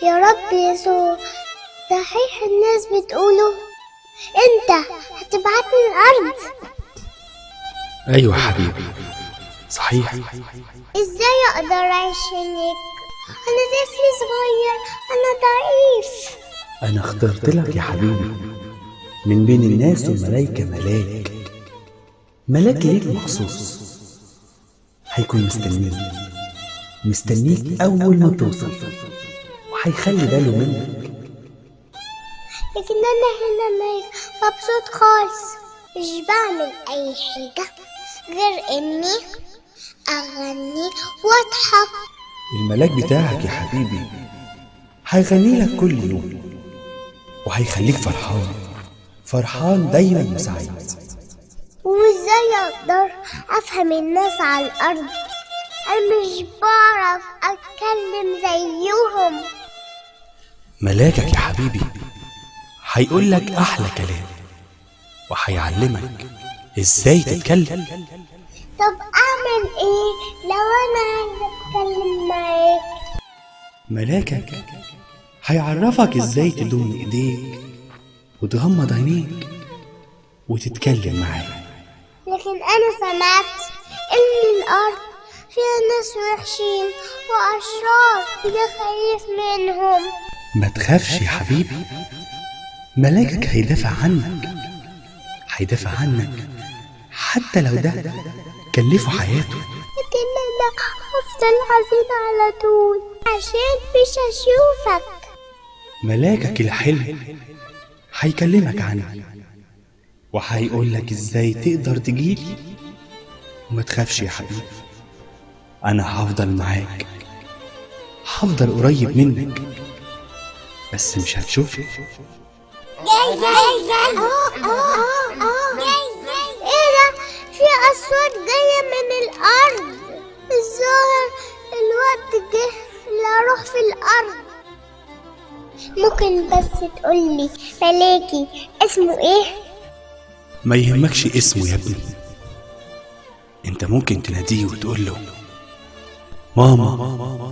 يا رب يسوع، صحيح الناس بتقوله انت هتبعتني الارض؟ ايوه حبيبي، صحيح. ازاي اقدر اعيش هناك؟ انا طفل صغير، انا ضعيف. انا اخترت لك يا حبيبي من بين الناس والملايكة ملاك ليك مخصوص، هيكون مستنيك اول ما توصل، وهيخلي باله منك. لكن انا هنا مبسوط خالص، مش بعمل اي حاجة غير اني اغني واضحك. الملاك بتاعك يا حبيبي هيغني لك كل يوم، وهيخليك فرحان دايما وسعيد. وازاي اقدر افهم الناس على الارض؟ انا مش بعرف اتكلم زيهم. ملاكك يا حبيبي هيقول لك احلى كلام، وهيعلمك ازاي تتكلم. طب اعمل ايه لو انا عايزه اتكلم معاك؟ ملاكك هيعرفك ازاي تضم ايديك وتغمض عينيك وتتكلم معاه. لكن انا سمعت ان الارض فيها ناس وحشين واشرار، وده خايف منهم. ما تخافش يا حبيبي، ملاكك هيدافع عنك حتى لو ده كلفه حياته. لكن انا هفضل حزين على طول عشان مش هشوفك. ملاكك الحلو هيكلمك عنك، وهيقولك ازاي تقدر تجيلي. وما تخافش يا حبيبي، انا هفضل معاك، هفضل قريب منك، بس مش هتشوفني. جاي ايه ده؟ في اصوات جايه من الارض. الظاهر الوقت جه لاروح في الارض. ممكن بس تقولي ملاكي اسمه ايه؟ ما يهمكش اسمه يا ابني، انت ممكن تناديه وتقول له ماما